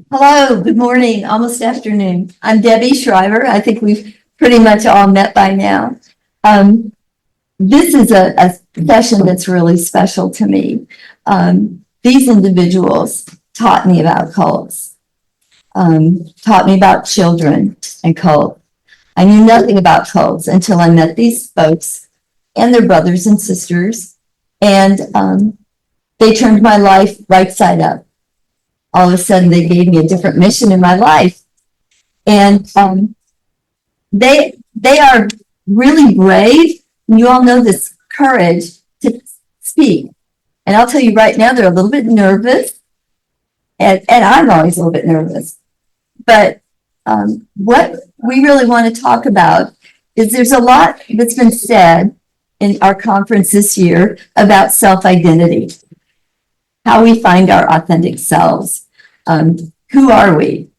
Hello, good morning, almost afternoon. I'm Debbie Schriver. I think we've pretty much all met by now. This is a session that's really special to me. These individuals taught me about cults, taught me about children and cults. I knew nothing about cults until I met these folks and their brothers and sisters, and they turned my life right side up. All of a sudden, they gave me a different mission in my life, and they are really brave. You all know this courage to speak, and I'll tell you right now, they're a little bit nervous, and I'm always a little bit nervous. But what we really want to talk about is there's a lot that's been said in our conference this year about self-identity, how we find our authentic selves. Who are we?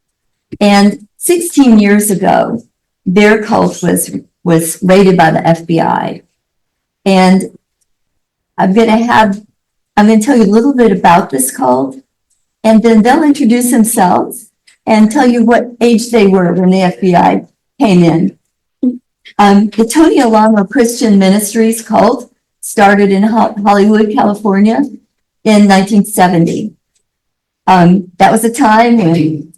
And 16 years ago, their cult was raided by the FBI. And I'm going to tell you a little bit about this cult, and then they'll introduce themselves and tell you what age they were when the FBI came in. The Tony Alamo Christian Ministries cult started in Hollywood, California in 1970. That was a time when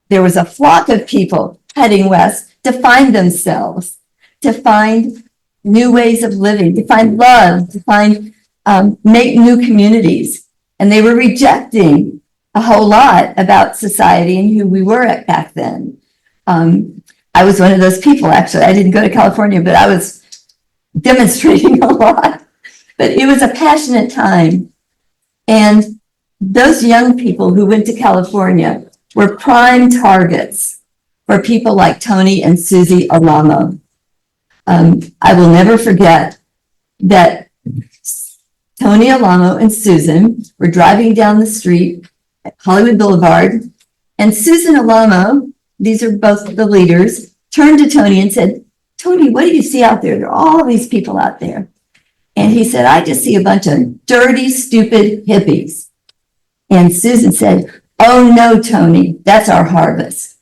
there was a flock of people heading west to find themselves, to find new ways of living, to find love, to make new communities. And they were rejecting a whole lot about society and who we were at back then. I was one of those people, actually. I didn't go to California, but I was demonstrating a lot. But it was a passionate time. And those young people who went to California were prime targets for people like Tony and Susie Alamo. I will never forget that Tony Alamo and Susan were driving down the street at Hollywood Boulevard, and Susan Alamo, these are both the leaders, turned to Tony and said, "Tony, what do you see out there? There are all these people out there." And he said, "I just see a bunch of dirty, stupid hippies." And Susan said, "Oh no, Tony, that's our harvest."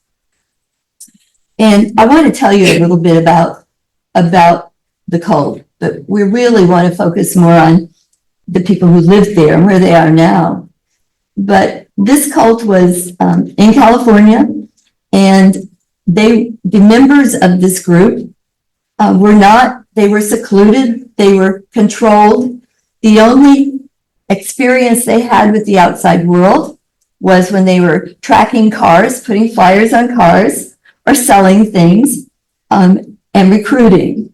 And I want to tell you a little bit about the cult, but we really want to focus more on the people who lived there and where they are now. But this cult was in California, and the members of this group they were secluded, they were controlled. The only experience they had with the outside world was when they were tracking cars, putting flyers on cars, or selling things, and recruiting.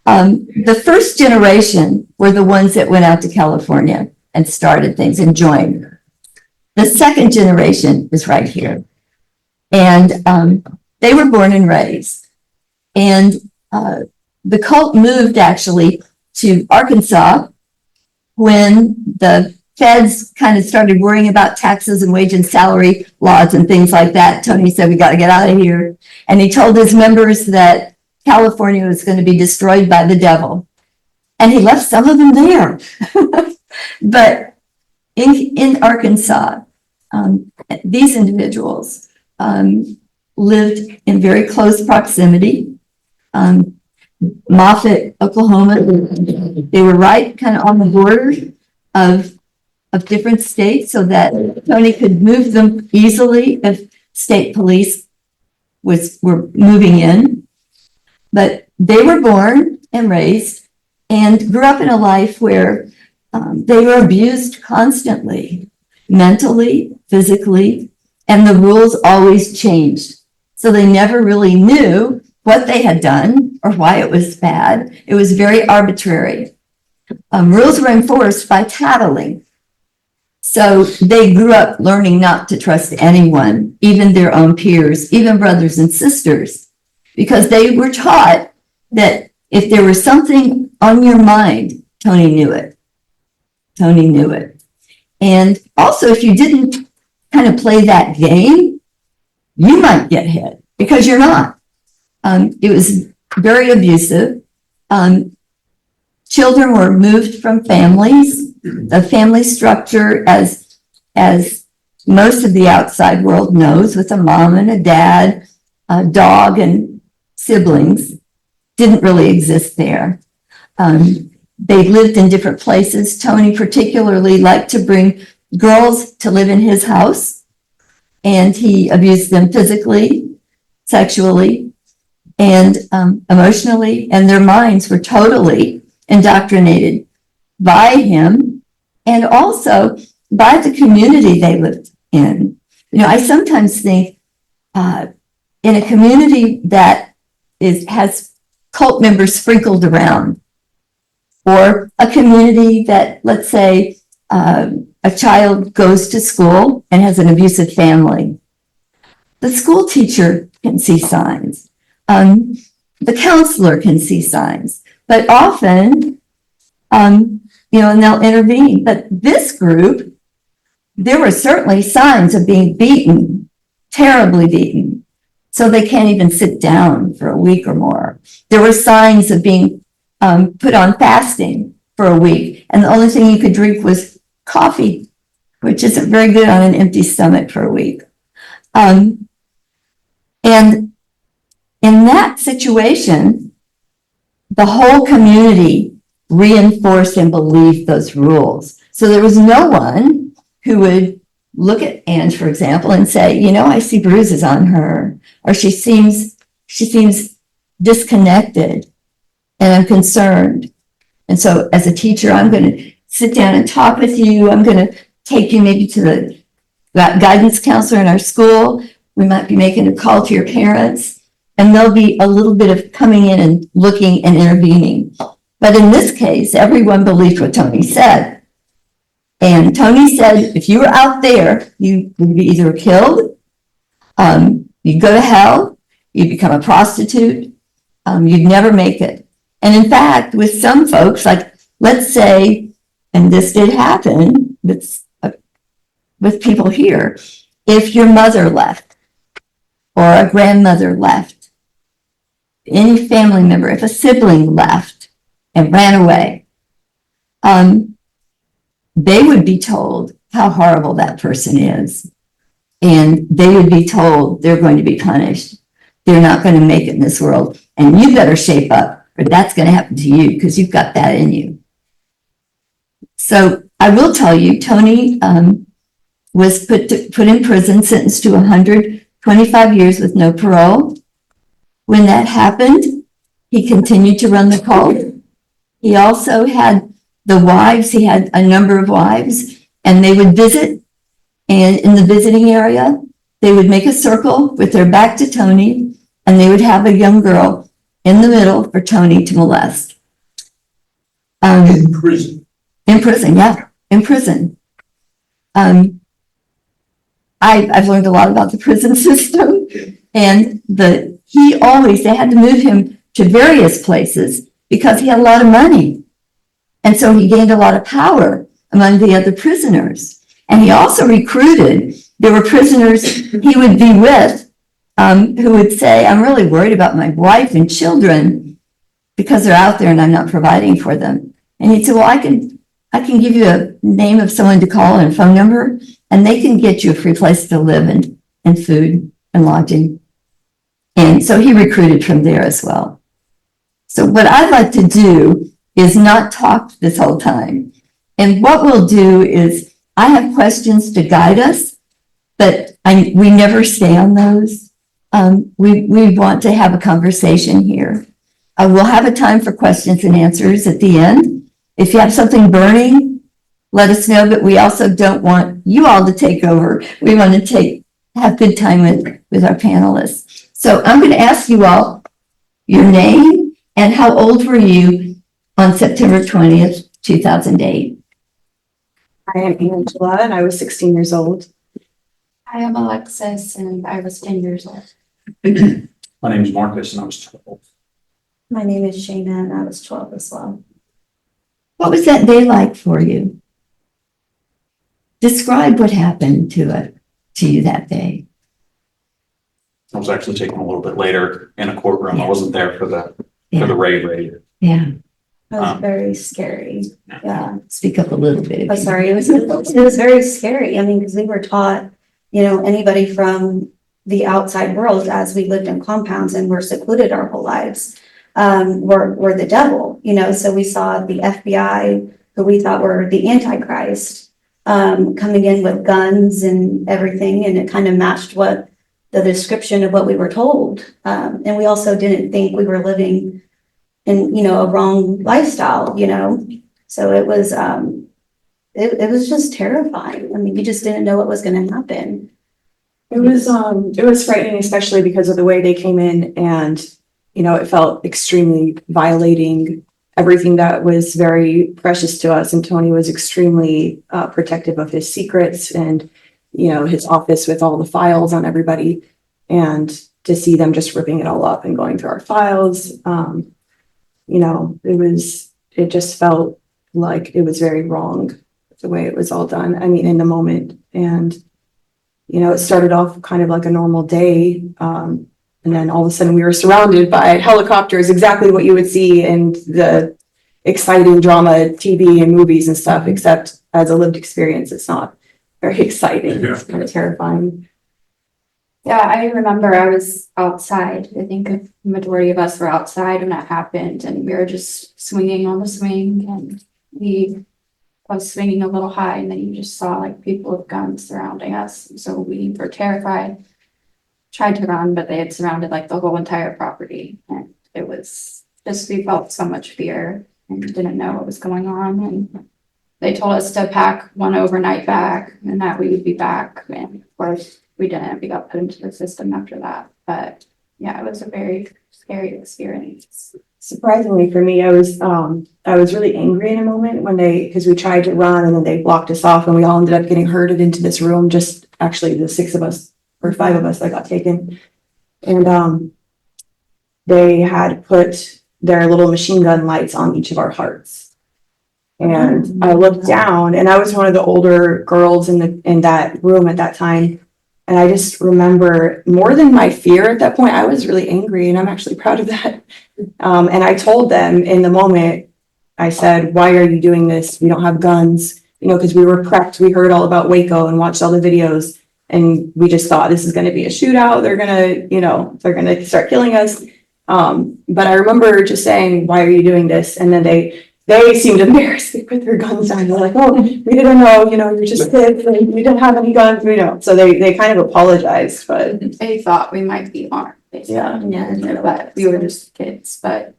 The first generation were the ones that went out to California and started things and joined. The second generation is right here. And they were born and raised. And the cult moved actually to Arkansas when the feds kind of started worrying about taxes and wage and salary laws and things like that. Tony said, "We got to get out of here." And he told his members that California was going to be destroyed by the devil. And he left some of them there. But in Arkansas, these individuals lived in very close proximity. Moffett, Oklahoma, they were right kind of on the border of different states, so that Tony could move them easily if state police were moving in. But they were born and raised and grew up in a life where they were abused constantly, mentally, physically, and the rules always changed. So they never really knew what they had done or why it was bad. It was very arbitrary. Rules were enforced by tattling. So they grew up learning not to trust anyone, even their own peers, even brothers and sisters, because they were taught that if there was something on your mind, Tony knew it. Tony knew it. And also, if you didn't kind of play that game, you might get hit because you're not. It was very abusive. Children were moved from families. The family structure, as most of the outside world knows, with a mom and a dad, a dog and siblings, didn't really exist there. They lived in different places. Tony particularly liked to bring girls to live in his house, and he abused them physically, sexually, and emotionally, and their minds were totally indoctrinated by him and also by the community they lived in. You know, I sometimes think in a community that has cult members sprinkled around, or a community that, let's say, a child goes to school and has an abusive family, the school teacher can see signs. The counselor can see signs, but often, you know, and they'll intervene. But this group, there were certainly signs of being beaten, terribly beaten, so they can't even sit down for a week or more. There were signs of being put on fasting for a week, and the only thing you could drink was coffee, which isn't very good on an empty stomach for a week. And in that situation, the whole community reinforced and believed those rules. So there was no one who would look at Ange, for example, and say, you know, I see bruises on her, or she seems disconnected, and I'm concerned. And so as a teacher, I'm going to sit down and talk with you. I'm going to take you maybe to the guidance counselor in our school. We might be making a call to your parents, and there'll be a little bit of coming in and looking and intervening. But in this case, everyone believed what Tony said. And Tony said, if you were out there, you would be either killed, you'd go to hell, you'd become a prostitute, you'd never make it. And in fact, with some folks, like, let's say, and this did happen with people here, if your mother left or a grandmother left, any family member, if a sibling left and ran away, they would be told how horrible that person is. And they would be told they're going to be punished. They're not going to make it in this world. And you better shape up, or that's going to happen to you because you've got that in you. So I will tell you, Tony was put in prison, sentenced to 125 years with no parole. When that happened, he continued to run the cult. He also had the wives, he had a number of wives, and they would visit, and in the visiting area, they would make a circle with their back to Tony, and they would have a young girl in the middle for Tony to molest. In prison? In prison, yeah, in prison. I've learned a lot about the prison system, and they had to move him to various places because he had a lot of money. And so he gained a lot of power among the other prisoners. And he also recruited, there were prisoners he would be with who would say, I'm really worried about my wife and children because they're out there and I'm not providing for them. And he'd say, well, I can give you a name of someone to call and a phone number, and they can get you a free place to live and food and lodging. And so he recruited from there as well. So what I'd like to do is not talk this whole time. And what we'll do is, I have questions to guide us, but we never stay on those. We want to have a conversation here. We'll have a time for questions and answers at the end. If you have something burning, let us know, but we also don't want you all to take over. We want to have good time with our panelists. So I'm going to ask you all your name and how old were you on September 20th, 2008? I am Angela, and I was 16 years old. I am Alexis, and I was 10 years old. My name is Marcus, and I was 12. My name is Shaina, and I was 12 as well. What was that day like for you? Describe what happened to you that day. I was actually taken a little bit later in a courtroom. Yeah. I wasn't there for the raid. Yeah, It was very scary. Yeah. speak up a little bit. Oh, sorry. It was very scary. I mean, because we were taught anybody from the outside world, as we lived in compounds and were secluded our whole lives, were the devil, so we saw the FBI, who we thought were the Antichrist, coming in with guns and everything, and it kind of matched what the description of what we were told. And we also didn't think we were living in, a wrong lifestyle, so it was just terrifying. I mean, you just didn't know what was going to happen. It was frightening, especially because of the way they came in, and it felt extremely violating everything that was very precious to us. And Tony was extremely protective of his secrets and his office with all the files on everybody, and to see them just ripping it all up and going through our files, it just felt like it was very wrong the way it was all done. I mean, in the moment. And it started off kind of like a normal day. And then all of a sudden we were surrounded by helicopters, exactly what you would see in the exciting drama TV and movies and stuff, except as a lived experience, it's not very exciting. Yeah. It's kind of terrifying. Yeah, I remember I was outside. I think a majority of us were outside when it happened, and we were just swinging on the swing, and I was swinging a little high, and then you just saw like people with guns surrounding us. So we were terrified, tried to run, but they had surrounded like the whole entire property, and it was just, we felt so much fear and didn't know what was going on. And they told us to pack one overnight bag and that we would be back. And of course we didn't, we got put into the system after that. But yeah, it was a very scary experience. Surprisingly for me, I was really angry in a moment when because we tried to run and then they blocked us off, and we all ended up getting herded into this room, just actually the 6 of us or 5 of us that got taken. And they had put their little machine gun lights on each of our hearts. And I looked down, and I was one of the older girls in that room at that time. And I just remember, more than my fear at that point, I was really angry, and I'm actually proud of that. And I told them in the moment, I said, "Why are you doing this? We don't have guns," because we were prepped. We heard all about Waco and watched all the videos, and we just thought this is going to be a shootout. They're going to start killing us. But I remember just saying, "Why are you doing this?" And then they seemed embarrassed. They put their guns down. They're like, "Oh, we didn't know, you're just kids. We didn't have any guns, So they kind of apologized, but They thought we might be armed. They said, Yeah. but we were just kids. But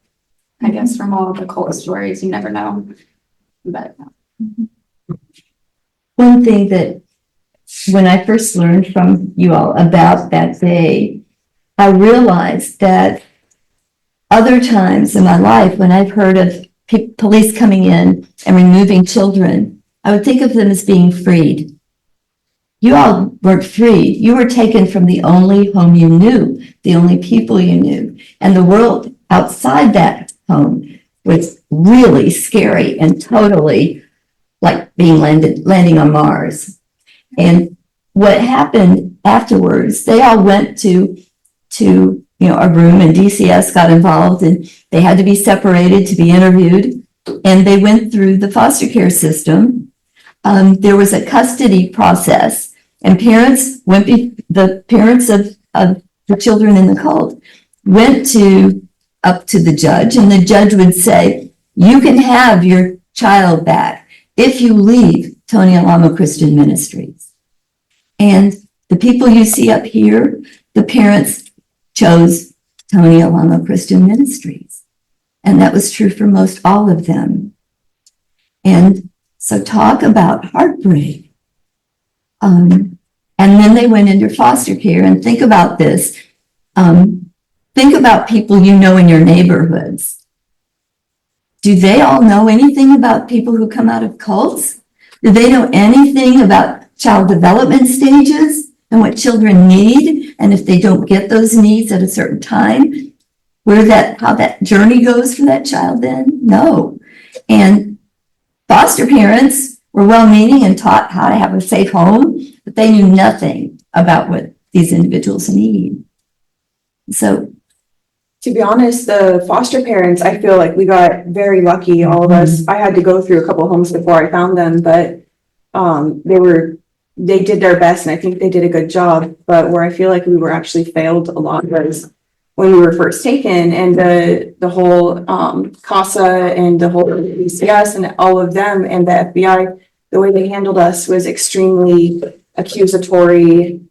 I guess from all the cult stories, you never know. But One thing that when I first learned from you all about that day, I realized that other times in my life when I've heard of police coming in and removing children, I would think of them as being freed. You all weren't freed. You were taken from the only home you knew, the only people you knew, and the world outside that home was really scary and totally like being landing on Mars. And what happened afterwards, they all went to a room, and DCS got involved, and they had to be separated to be interviewed, and they went through the foster care system. There was a custody process, and the parents of the children in the cult went up to the judge, and the judge would say, "You can have your child back if you leave Tony Alamo Christian Ministries." And the people you see up here, the parents chose Tony Alamo Christian Ministries. And that was true for most all of them. And so talk about heartbreak. And then they went into foster care, and think about this. Think about people in your neighborhoods. Do they all know anything about people who come out of cults? Do they know anything about child development stages and what children need? And if they don't get those needs at a certain time, how that journey goes for that child then? No. And foster parents were well-meaning and taught how to have a safe home, but they knew nothing about what these individuals need. So, to be honest, the foster parents, I feel like we got very lucky, all of us. I had to go through a couple of homes before I found them, but they were they did their best and I think they did a good job, but where I feel like we were actually failed a lot was when we were first taken and the whole CASA and the whole ICSA and all of them and the FBI, the way they handled us was extremely accusatory.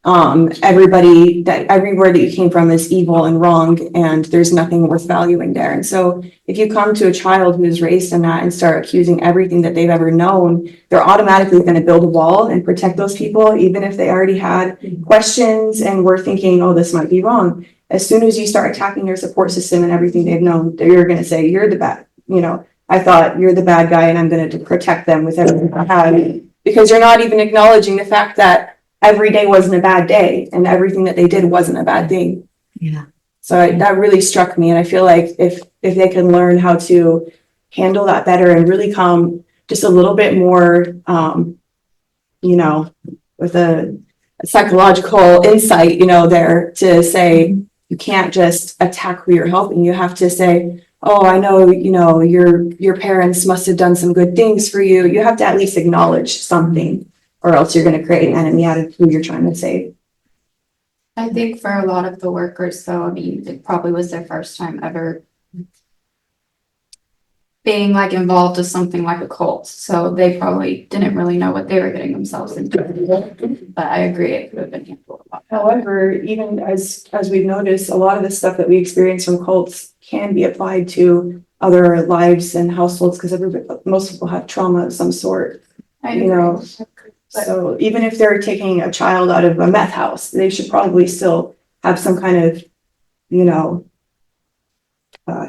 Everybody that everywhere that you came from is evil and wrong, and there's nothing worth valuing there. And so if you come to a child who's raised in that and start accusing everything that they've ever known, they're automatically going to build a wall and protect those people, even if they already had questions and were thinking, oh, this might be wrong. As soon as you start attacking their support system and everything they've known, you're going to say, you're the bad, I thought you're the bad guy and I'm going to protect them with everything I have, because you're not even acknowledging the fact that every day wasn't a bad day and everything that they did wasn't a bad thing. Yeah. So that really struck me. And I feel like if they can learn how to handle that better and really come just a little bit more, with a psychological insight, there to say, you can't just attack who you're helping. You have to say, oh, I know, your parents must have done some good things for you. You have to at least acknowledge something, or else you're going to create an enemy out of who you're trying to save. I think for a lot of the workers, though, I mean, it probably was their first time ever being like involved with something like a cult. So they probably didn't really know what they were getting themselves into. But I agree, it could have been handled a lot. However, even as we've noticed, a lot of the stuff that we experience from cults can be applied to other lives and households, because most people have trauma of some sort. I agree. So even if they're taking a child out of a meth house, they should probably still have some kind of,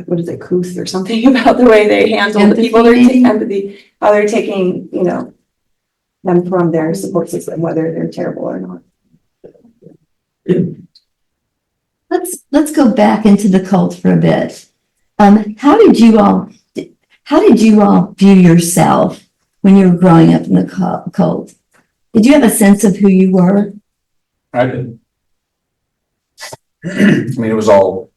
what is it, couth or something about the way they handle the people they're taking, empathy, how they're taking, them from their support system, whether they're terrible or not. Let's go back into the cult for a bit. How did you all view yourself when you were growing up in the cult? Did you have a sense of who you were? I did. I mean, it was all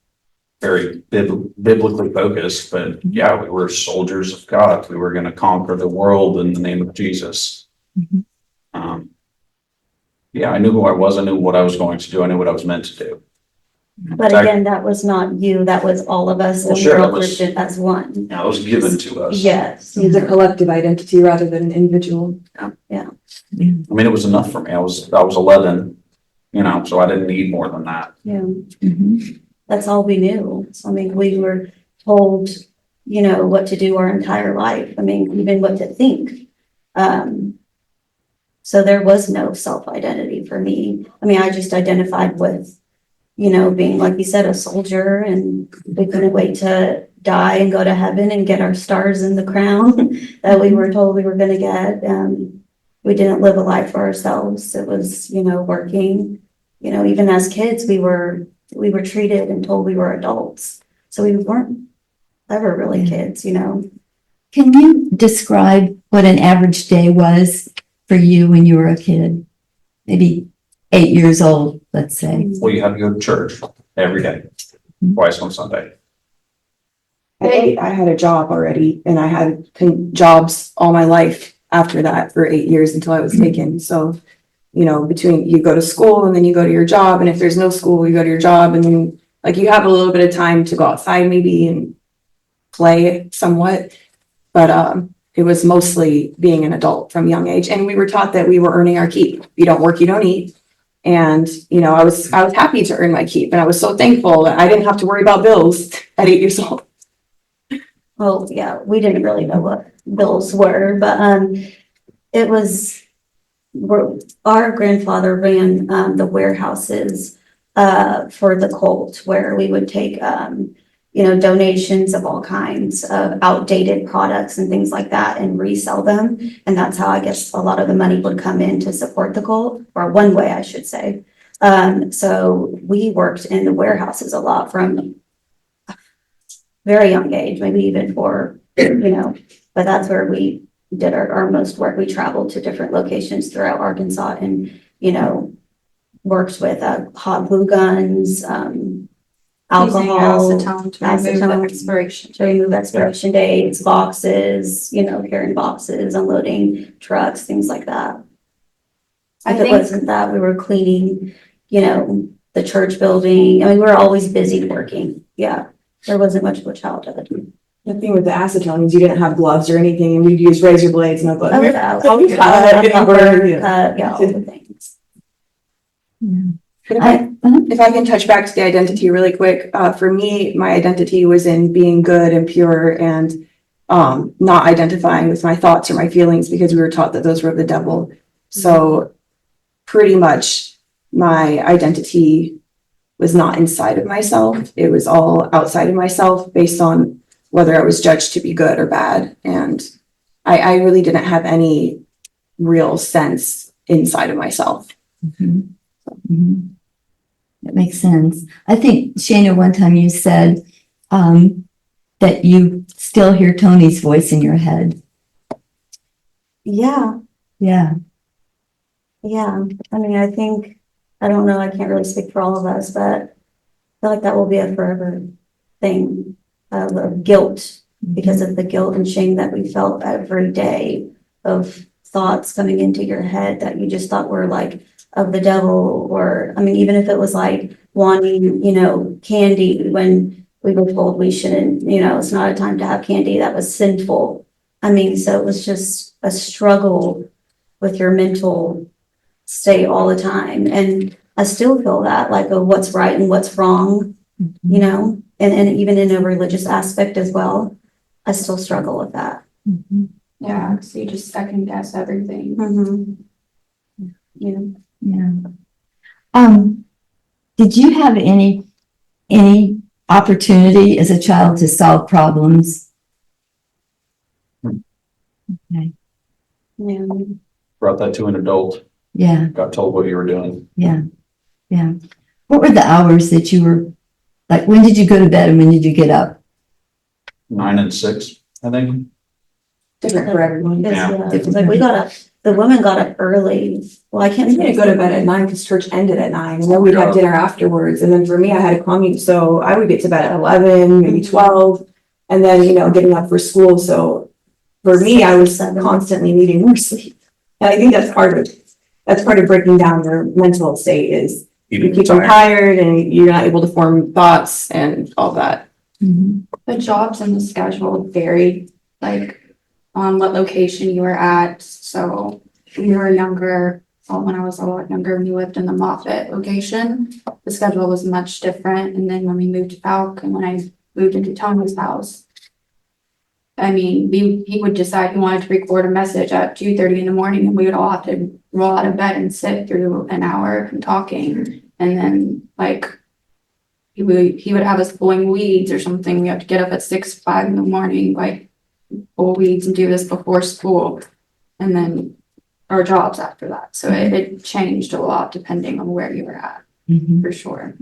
very biblically focused, but yeah, we were soldiers of God. We were going to conquer the world in the name of Jesus. Mhm. Yeah, I knew who I was. I knew what I was going to do. I knew what I was meant to do. But again, that was not you, that was all of us, Well, and sure, we're that all was- grouped in as one. Yeah, it was given to us. Yes, It's a collective identity rather than an individual. yeah. I mean, it was enough for me. I was 11, so I didn't need more than that. Yeah, Mhm. that's all we knew. I mean, we were told, what to do our entire life. I mean, even what to think. So there was no self-identity for me. I mean, I just identified with, being, like you said, a soldier, and we couldn't wait to die and go to heaven and get our stars in the crown that we were told we were going to get. We didn't live a life for ourselves. It was, working, even as kids, we were treated and told we were adults. So we weren't ever really kids, Can you describe what an average day was for you when you were a kid? Maybe 8 years old, let's say. Well, you had to go to church every day, twice on Sunday. At 8, I had a job already, and I had jobs all my life after that for 8 years until I was taken. So, between you go to school and then you go to your job, and if there's no school, you go to your job, and then you have a little bit of time to go outside maybe and play somewhat. But it was mostly being an adult from a young age, and we were taught that we were earning our keep. If you don't work, you don't eat. And I was happy to earn my keep, and I was so thankful that I didn't have to worry about bills at 8 years old. Well, yeah, we didn't really know what bills were, but it was, our grandfather ran the warehouses for the cult, where we would take donations of all kinds of outdated products and things like that and resell them. And that's how I guess a lot of the money would come in to support the cult, or one way I should say. So we worked in the warehouses a lot from a very young age, maybe even but that's where we did our most work. We traveled to different locations throughout Arkansas and, worked with hot glue guns, alcohol, Acetone to remove expiration. to remove expiration dates, boxes, carrying boxes, unloading trucks, things like that. I If it think, wasn't that, we were cleaning, you know, the church building. I mean, we were always busy working. Yeah. There wasn't much of a childhood. The thing with the acetone is you didn't have gloves or anything, and we'd use razor blades, and I'd Oh, like, yeah. oh, we cut, getting burned, Yeah, all the things. But I, if I can touch back to the identity really quick, for me, my identity was in being good and pure and not identifying with my thoughts or my feelings because we were taught that those were of the devil. So pretty much my identity was not inside of myself. It was all outside of myself based on whether I was judged to be good or bad. And I really didn't have any real sense inside of myself. mhm, mhm. That makes sense. I think, Shaina, one time you said, that you still hear Tony's voice in your head. Yeah. Yeah. Yeah. I mean, I think, I don't know, I can't really speak for all of us, but I feel like that will be a forever thing of guilt because of the guilt and shame that we felt every day of thoughts coming into your head that you just thought were like of the devil, or, I mean, even if it was like wanting, you know, candy when we were told we shouldn't, you know, it's not a time to have candy, that was sinful. I mean, so it was just a struggle with your mental state all the time. And I still feel that, like, of what's right and what's wrong, you know, and even in a religious aspect as well, I still struggle with that. Mhm. yeah, so you just second guess everything. Mm-hmm. Yeah. Yeah. Did you have any opportunity as a child to solve problems? Okay. Yeah. Brought that to an adult, Yeah, got told what you were doing. yeah, yeah. What were the hours that you were, like, when did you go to bed and when did you get up? 9 and 6, I think. Different for everyone. Yeah, it's like we got up, the women got up early. Well, I can't. We didn't go to bed at 9 because church ended at 9, and then we'd have dinner afterwards. And then for me, I had a commute, so I would get to bed at 11, maybe 12, and then, you know, getting up for school. So for me, I was constantly needing more sleep. And I think that's part of breaking down your mental state is you keep on tired and you're not able to form thoughts and all that. Mhm. The jobs and the schedule varied, like, on what location you were at. So when we were younger, well, when I was a lot younger, we lived in the Moffett location. The schedule was much different. And then when we moved to Falk and when I moved into Tony's house, I mean, he would decide he wanted to record a message at 2:30 in the morning, and we would all have to roll out of bed and sit through an hour of talking. And then, like, he would have us pulling weeds or something. We have to get up at 6, 5 in the morning, like, pull weeds and do this before school. And then our jobs after that. So it changed a lot depending on where you were at, Mhm. for sure.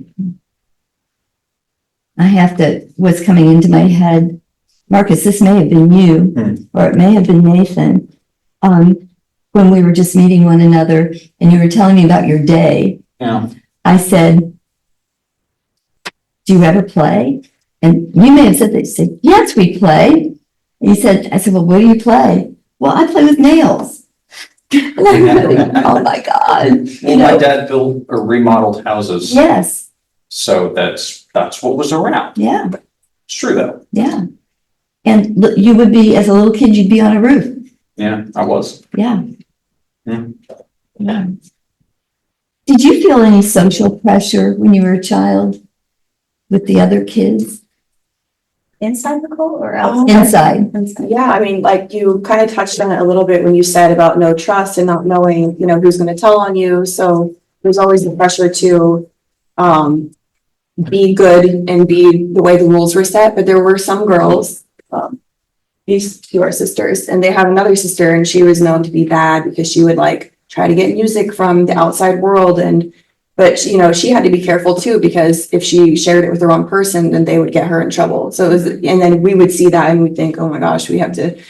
What's coming into my head, Marcus, this may have been you, or it may have been Nathan. When we were just meeting one another and you were telling me about your day, Yeah. I said, do you ever play? And you may have said that. You said, yes, we play. And I said, well, what do you play? Well, I play with nails. And I'm like, oh my God. Well, my dad built or remodeled houses. Yes. So that's what was around. Yeah. It's true though. Yeah. And you would be, as a little kid, you'd be on a roof. Yeah, I was. Yeah. Yeah. Yeah. Did you feel any social pressure when you were a child with the other kids? Inside the cult or outside? Inside. Yeah, I mean, like you kind of touched on it a little bit when you said about no trust and not knowing, you know, who's going to tell on you. So there's always the pressure to be good and be the way the rules were set. But there were some girls, these two are sisters, and they have another sister, and she was known to be bad because she would like try to get music from the outside world. But you know, she had to be careful too, because if she shared it with the wrong person, then they would get her in trouble. So and then we would see that and we'd think, oh my gosh, we have to,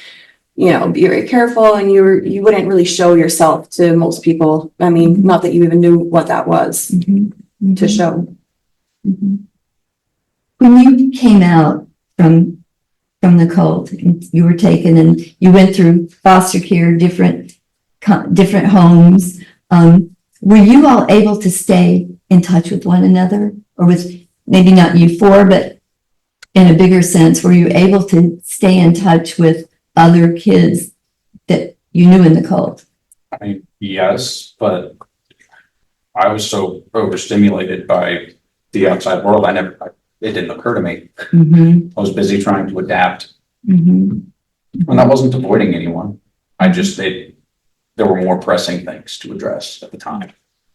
you know, be very careful. And you wouldn't really show yourself to most people. I mean, not that you even knew what that was to show. Mm-hmm. When you came out from the cult, and you were taken and you went through foster care, different homes. Were you all able to stay in touch with one another, or with maybe not you four, but in a bigger sense, were you able to stay in touch with other kids that you knew in the cult? I mean, yes, but I was so overstimulated by the outside world. It didn't occur to me. Mm-hmm, I was busy trying to adapt, mm-hmm. and I wasn't avoiding anyone. There were more pressing things to address at the time.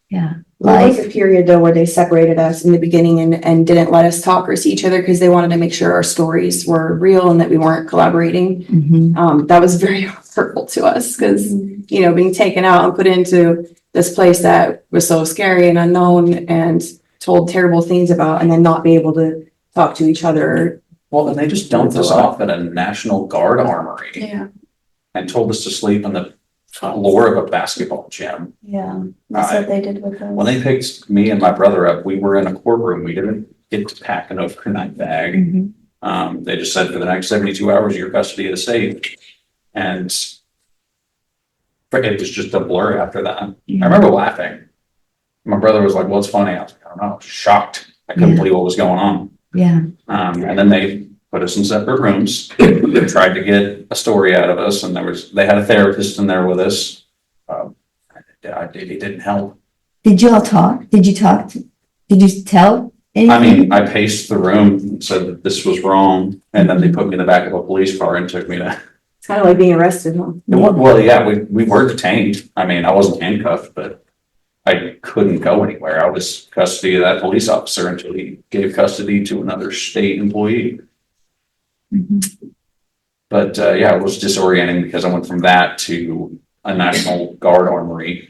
Yeah. There was a period though where they separated us in the beginning and didn't let us talk or see each other because they wanted to make sure our stories were real and that we weren't collaborating. Mm-hmm. That was very hurtful to us because, you know, being taken out and put into this place that was so scary and unknown and told terrible things about, and then not be able to talk to each other. Well, then they just dumped us off at a National Guard armory Yeah. and told us to sleep on the floor of a basketball gym. Yeah, that's what they did with us. When they picked me and my brother up, we were in a courtroom. We didn't get to pack an overnight bag. Mm-hmm. They just said for the next 72 hours, your custody of the state. And it was just a blur after that. I remember laughing. My brother was like, "What's funny?" I was like, "I don't know." I was shocked. I couldn't believe what was going on. Yeah. And then they put us in separate rooms. They tried to get a story out of us, and they had a therapist in there with us. It didn't help. Did you all talk? Did you talk? Did you tell anything? I mean, I paced the room and said that this was wrong, and then they put me in the back of a police car and took me to. It's kind of like being arrested, huh? Well, yeah, we were detained. I mean, I wasn't handcuffed, but I couldn't go anywhere. I was custody of that police officer until he gave custody to another state employee. Mm-hmm. But yeah, it was disorienting because I went from that to a National Guard armory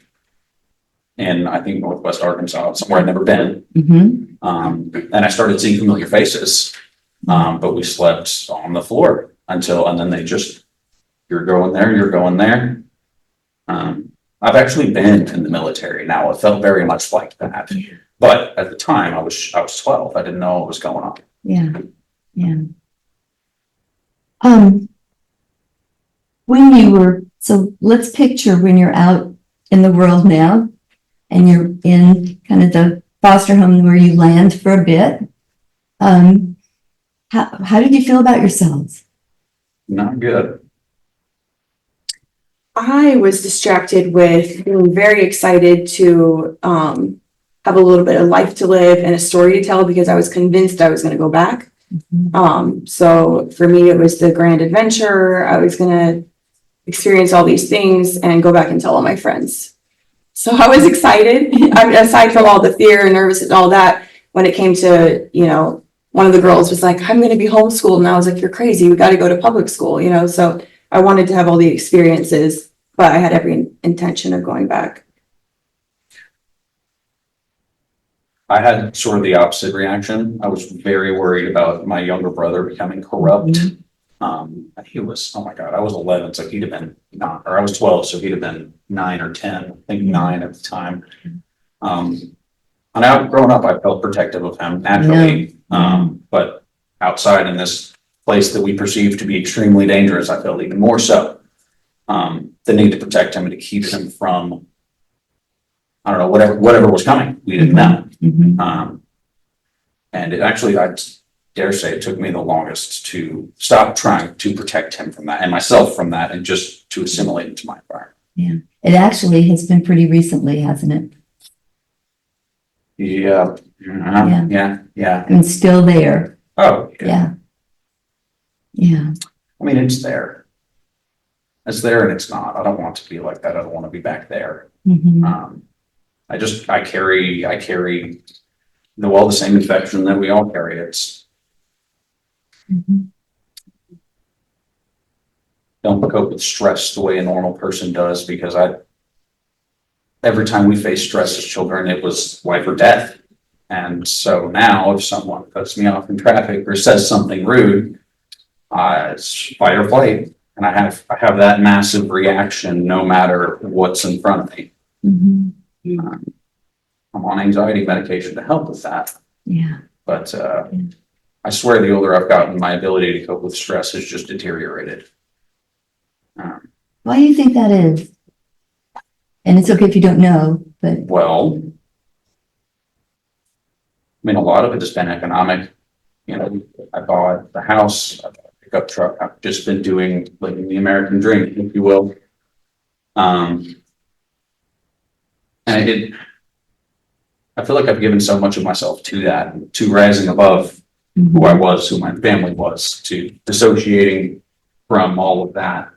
in, I think, Northwest Arkansas, somewhere I'd never been. Mm-hmm. And I started seeing familiar faces, but we slept on the floor and then they just, you're going there, you're going there. I've actually been in the military now. It felt very much like that. But at the time I was 12. I didn't know what was going on. Yeah. Yeah. So let's picture when you're out in the world now and you're in kind of the foster home where you land for a bit. How did you feel about yourselves? Not good. I was distracted with being very excited to have a little bit of life to live and a story to tell because I was convinced I was going to go back. Mm-hmm. So for me, it was the grand adventure. I was going to experience all these things and go back and tell all my friends. So I was excited. I mean, aside from all the fear and nervous and all that, when it came to, you know, one of the girls was like, "I'm going to be homeschooled." And I was like, "You're crazy. We got to go to public school," you know? So I wanted to have all the experiences, but I had every intention of going back. I had sort of the opposite reaction. I was very worried about my younger brother becoming corrupt. He was, oh my God, I was 11, so he'd have been 9, or I was 12, so he'd have been 9 or 10, I think 9 at the time. And growing up, I felt protective of him naturally. But outside in this place that we perceive to be extremely dangerous, I felt even more so. The need to protect him and to keep him from, I don't know, whatever was coming. We didn't know. Mm-hmm. And it actually, I dare say, it took me the longest to stop trying to protect him from that and myself from that and just to assimilate into my environment. Yeah. It actually has been pretty recently, hasn't it? Yeah. Yeah. And still there. Oh, Yeah. Yeah. I mean, it's there. It's there and it's not. I don't want to be like that. I don't want to be back there. Mm-hmm. I carry the same infection that we all carry. It's Mm-hmm. don't cope with stress the way a normal person does because every time we faced stress as children, it was life or death. And so now if someone cuts me off in traffic or says something rude, it's fight or flight. And I have that massive reaction no matter what's in front of me. Mm-hmm. I'm on anxiety medication to help with that. Yeah. But I swear the older I've gotten, my ability to cope with stress has just deteriorated. Why do you think that is? And it's okay if you don't know, but Well, I mean, a lot of it has been economic. You know, I bought the house, I bought a pickup truck. I've just been living the American dream, if you will. And I feel like I've given so much of myself to that, to rising above who I was, who my family was, to dissociating from all of that.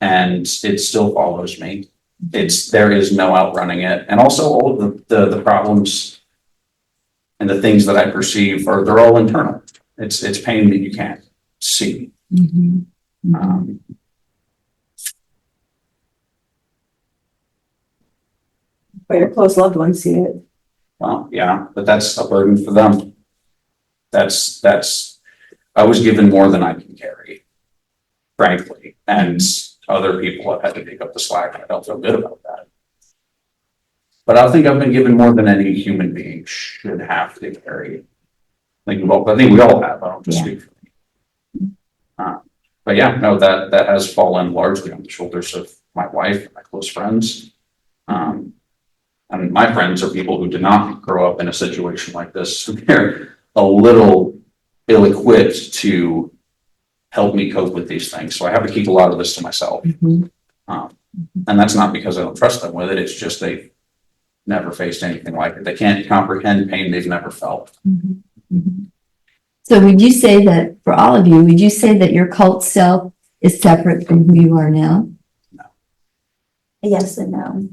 And it still follows me. There is no outrunning it. And also all of the problems and the things that I perceive they're all internal. It's pain that you can't see. But your close loved ones see it. Well, yeah, but that's a burden for them. I was given more than I can carry, frankly, and other people have had to pick up the slack, and I don't feel good about that. But I think I've been given more than any human being should have to carry. I think we all have, I don't just speak for me. But yeah, no, that has fallen largely on the shoulders of my wife and my close friends. And my friends are people who did not grow up in a situation like this. They're a little ill-equipped to help me cope with these things. So I have to keep a lot of this to myself. And that's not because I don't trust them with it. It's just they've never faced anything like it. They can't comprehend pain they've never felt. so would you say that for all of you, would you say that your cult self is separate from who you are now? Yes and no.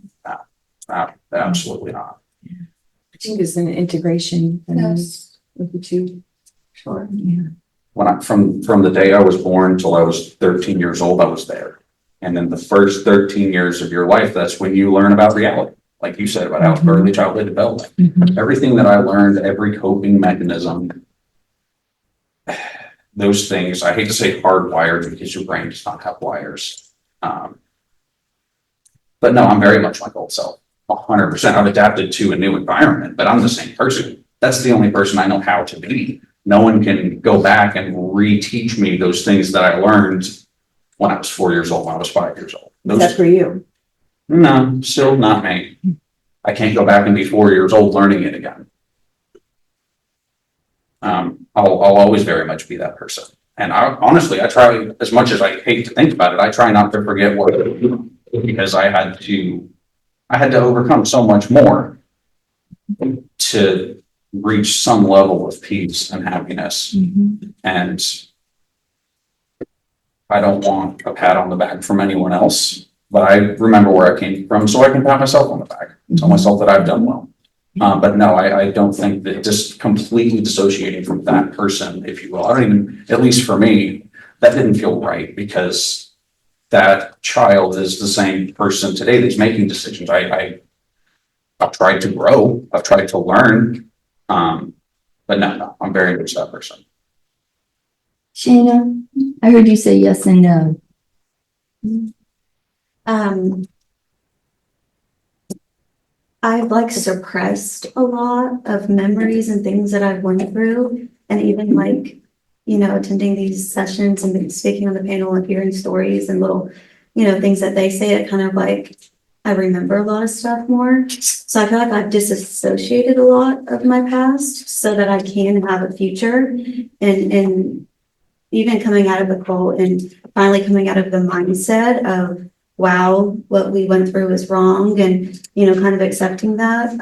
Absolutely not. I think it's an integration of the two. Sure. From the day I was born till I was 13 years old, I was there. And then the first 13 years of your life, that's when you learn about reality. Like you said about early childhood development. Everything that I learned, every coping mechanism, those things, I hate to say hardwired because your brain does not have wires. But no, I'm very much my old self. 100%. I've adapted to a new environment, but I'm the same person. That's the only person I know how to be. No one can go back and reteach me those things that I learned when I was 4 years old, when I was 5 years old. That's for you. No, still not me. I can't go back and be 4 years old learning it again. I'll always very much be that person. And honestly, I try, as much as I hate to think about it, I try not to forget what I do, because I had to overcome so much more to reach some level of peace and happiness. And I don't want a pat on the back from anyone else, but I remember where I came from, so I can pat myself on the back, tell myself that I've done well. But no, I don't think that just completely dissociating from that person, if you will, I don't even, at least for me, that didn't feel right, because that child is the same person today that's making decisions. I've tried to grow, I've tried to learn, but no, I'm very much that person. Shaina, I heard you say yes and no. I've like suppressed a lot of memories and things that I've went through, and even like, attending these sessions and speaking on the panel and hearing stories and little, things that they say, it kind of like, I remember a lot of stuff more. So I feel like I've disassociated a lot of my past so that I can have a future, and even coming out of the cult and finally coming out of the mindset of, wow, what we went through was wrong, and, kind of accepting that.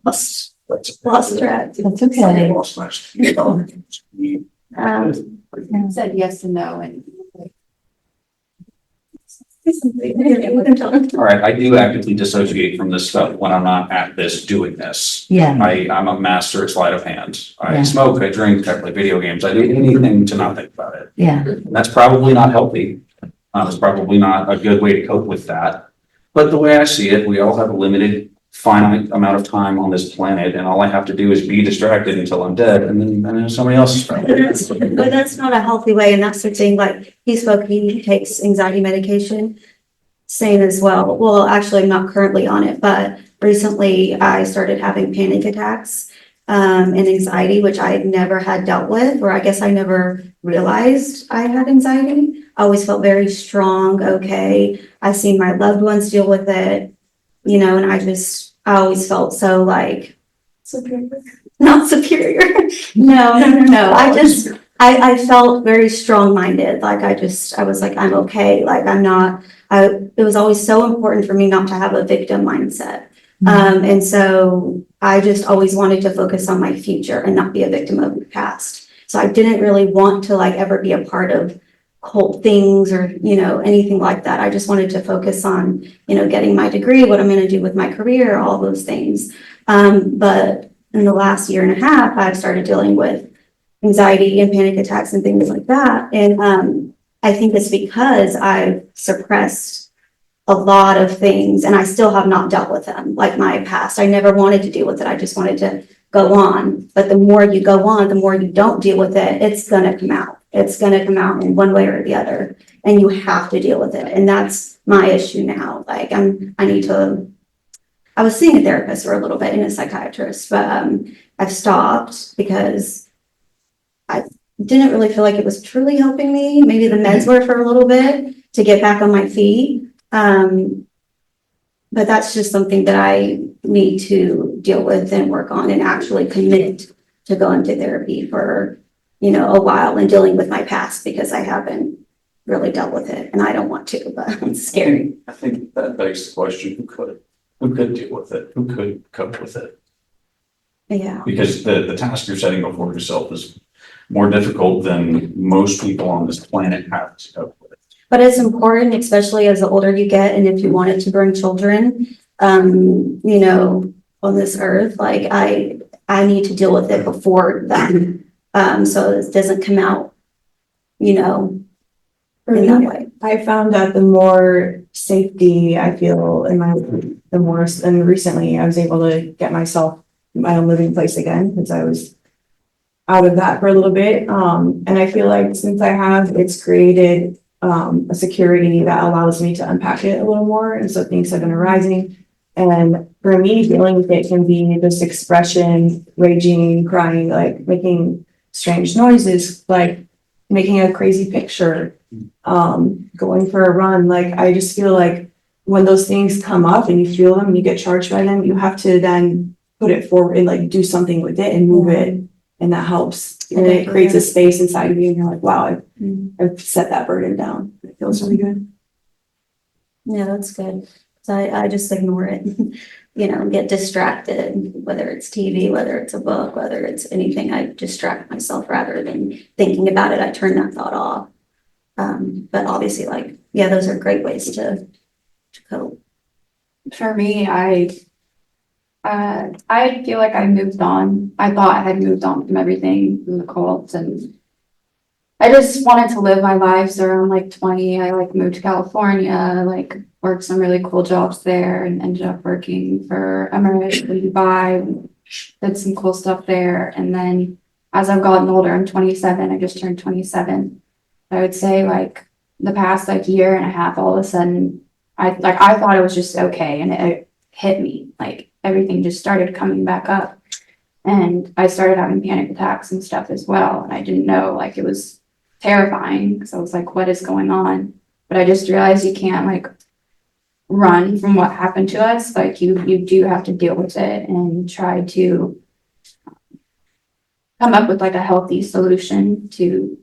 Lost track. That's okay. Said yes and no, and All right, I do actively dissociate from this stuff when I'm not at this doing this. Yeah. I'm a master at sleight of hand. I Yeah. smoke, I drink, I play video games. I do anything to not think about it. Yeah. And that's probably not healthy. It's probably not a good way to cope with that. But the way I see it, we all have a limited, finite amount of time on this planet, and all I have to do is be distracted until I'm dead, and then somebody else is problem. But that's not a healthy way, and that's the thing, like, he takes anxiety medication, same as well. Well, actually, I'm not currently on it, but recently I started having panic attacks. and anxiety, which I had never had dealt with, or I guess I never realized I had anxiety. I always felt very strong, okay. I've seen my loved ones deal with it, you know, and I always felt so like, not superior. No. I felt very strong-minded. Like I was like, I'm okay. Like it was always so important for me not to have a victim mindset. And so I just always wanted to focus on my future and not be a victim of the past. So I didn't really want to like ever be a part of cult things or, you know, anything like that. I just wanted to focus on, you know, getting my degree, what I'm going to do with my career, all those things. But in the last year and a half, I've started dealing with anxiety and panic attacks and things like that. And I think it's because I've suppressed a lot of things and I still have not dealt with them, like my past. I never wanted to deal with it. I just wanted to go on. But the more you go on, the more you don't deal with it, it's going to come out. It's going to come out in one way or the other. And you have to deal with it. And that's my issue now. Like I was seeing a therapist for a little bit and a psychiatrist, but I've stopped because I didn't really feel like it was truly helping me. Maybe the meds were for a little bit to get back on my feet. But that's just something that I need to deal with and work on and actually commit to going to therapy for, you know, a while and dealing with my past because I haven't really dealt with it and I don't want to, but it's scary. I think that begs the question, who could deal with it? Who could cope with it? Yeah. Because the task you're setting before yourself is more difficult than most people on this planet have to cope with. But it's important, especially as the older you get, and if you wanted to bring children, you know, on this earth, like I need to deal with it before then, so it doesn't come out, you know, in that way. I found that the more safety I feel in my life, the more, and recently I was able to get myself my own living place again because I was out of that for a little bit. And I feel like since I have, it's created a security that allows me to unpack it a little more. And so things have been arising. And for me, dealing with it can be this expression, raging, crying, like making strange noises, like making a crazy picture, going for a run. Like, I just feel like when those things come up and you feel them and you get charged by them, you have to then put it forward and like do something with it and move it. And that helps. And it creates a space inside of you and you're like, wow, I've set that burden down. It feels really good. Yeah, that's good. So I just ignore it, you know, and get distracted, whether it's TV, whether it's a book, whether it's anything, I distract myself rather than thinking about it. I turn that thought off. But obviously, like, yeah, those are great ways to cope. For me, I feel like I moved on. I thought I had moved on from everything, from the cults, and I just wanted to live my life. So around like 20, I like moved to California, like worked some really cool jobs there and ended up working for Emirates in Dubai, did some cool stuff there. And then as I've gotten older, I'm 27, I just turned 27. I would say like the past like year and a half, all of a sudden, I thought it was just okay. And it hit me, like everything just started coming back up. And I started having panic attacks and stuff as well. And I didn't know, like, it was terrifying because I was like, what is going on? But I just realized you can't like run from what happened to us. Like you do have to deal with it and try to come up with like a healthy solution to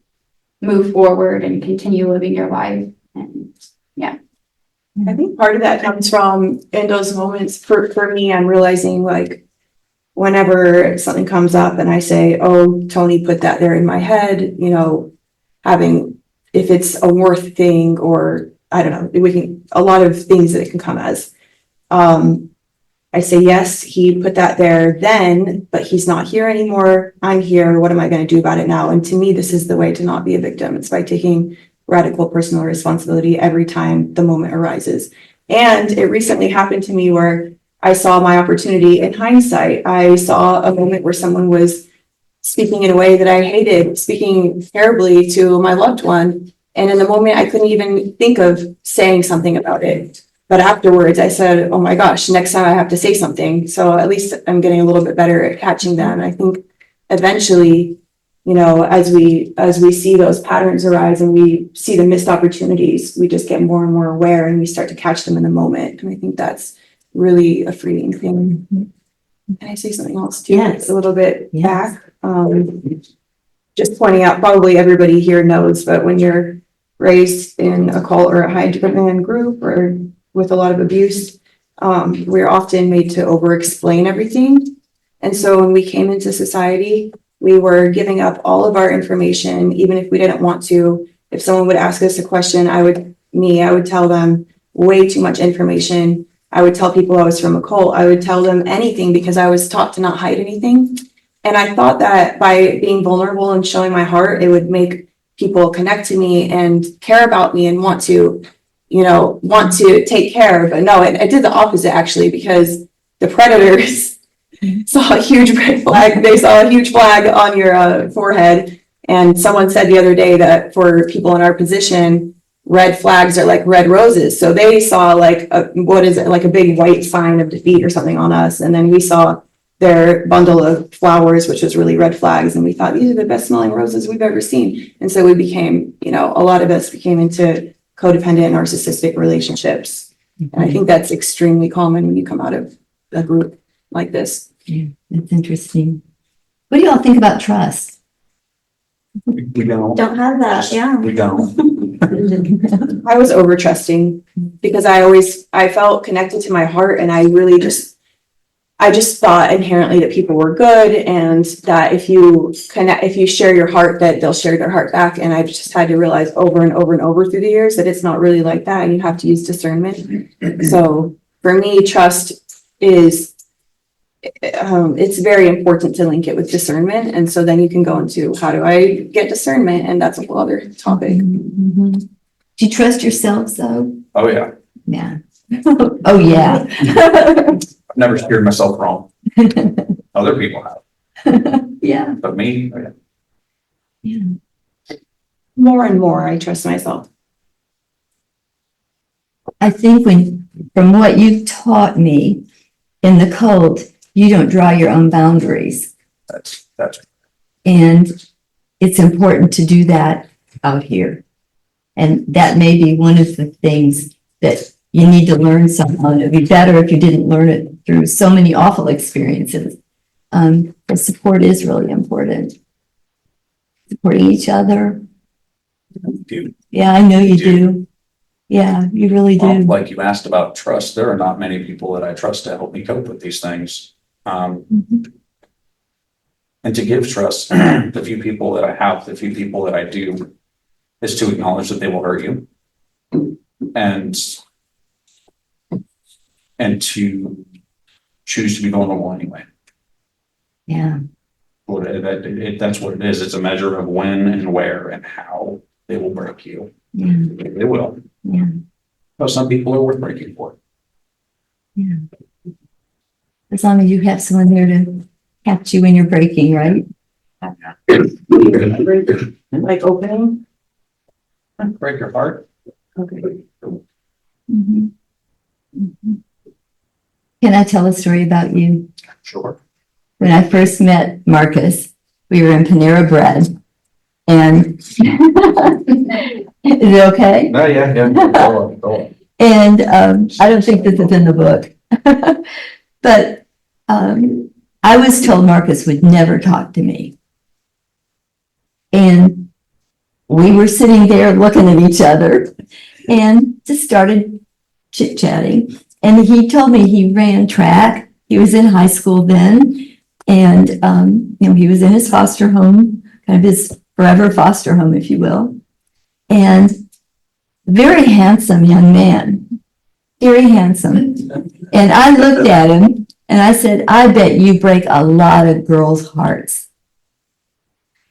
move forward and continue living your life. And yeah. I think part of that comes from in those moments for me, I'm realizing like whenever something comes up and I say, oh, Tony put that there in my head, you know, having, if it's a worth thing or I don't know, we can, a lot of things that it can come as. I say, yes, he put that there then, but he's not here anymore. I'm here. What am I going to do about it now? And to me, this is the way to not be a victim. It's by taking radical personal responsibility every time the moment arises. And it recently happened to me where I saw my opportunity in hindsight. I saw a moment where someone was speaking in a way that I hated, speaking terribly to my loved one. And in the moment, I couldn't even think of saying something about it. But afterwards I said, oh my gosh, next time I have to say something. So at least I'm getting a little bit better at catching them. I think eventually, you know, as we see those patterns arise and we see the missed opportunities, we just get more and more aware and we start to catch them in the moment. And I think that's really a freeing thing. Can I say something else too? Yes. A little bit Yes. back. Just pointing out, probably everybody here knows, but when you're raised in a cult or a high demand group or with a lot of abuse, we're often made to over-explain everything. And so when we came into society, we were giving up all of our information, even if we didn't want to. If someone would ask us a question, I would tell them way too much information. I would tell people I was from a cult. I would tell them anything because I was taught to not hide anything. And I thought that by being vulnerable and showing my heart, it would make people connect to me and care about me and want to take care. But no, it did the opposite actually, because the predators saw a huge red flag. They saw a huge flag on your forehead. And someone said the other day that for people in our position, red flags are like red roses. So they saw like a big white sign of defeat or something on us. And then we saw their bundle of flowers, which was really red flags. And we thought, these are the best smelling roses we've ever seen. And so we became, a lot of us became into codependent narcissistic relationships. And I think that's extremely common when you come out of a group like this. Yeah, that's interesting. What do y'all think about trust? We don't. Don't have that, yeah. We don't. I was over trusting because I felt connected to my heart, and I really just thought inherently that people were good, and that if you share your heart, that they'll share their heart back. And I've just had to realize over and over and over through the years that it's not really like that, and you have to use discernment. So for me, trust is, it's very important to link it with discernment. And so then you can go into, how do I get discernment? And that's a whole other topic. Mhm. Do you trust yourselves though? Oh, yeah. Yeah. Oh, yeah. I've never steered myself wrong. Other people have, Yeah. but me, Yeah. More and more, I trust myself. I think from what you've taught me in the cult, you don't draw your own boundaries. that's And it's important to do that out here. And that may be one of the things that you need to learn somehow. It'd be better if you didn't learn it through so many awful experiences. The support is really important. Supporting each other. dude. Yeah, I know you do. Yeah, you really do. Like you asked about trust, there are not many people that I trust to help me cope with these things. Mhm. And to give trust, the few people that I have, the few people that I do, is to acknowledge that they will hurt you. And to choose to be vulnerable anyway. Yeah. That's what it is. It's a measure of when and where and how they will break you. Yeah. They will. Yeah. But some people are worth breaking for. Yeah. As long as you have someone there to catch you when you're breaking, right? Like opening. Break your heart. Okay. Mhm. Mhm. Can I tell a story about you? Sure. When I first met Marcus, we were in Panera Bread. And is it okay? No, yeah. Go on. And I don't think this is in the book. But I was told Marcus would never talk to me. And we were sitting there looking at each other and just started chit-chatting. And he told me he ran track. He was in high school then. And, he was in his foster home, kind of his forever foster home, if you will. And very handsome young man, very handsome. And I looked at him and I said, I bet you break a lot of girls' hearts.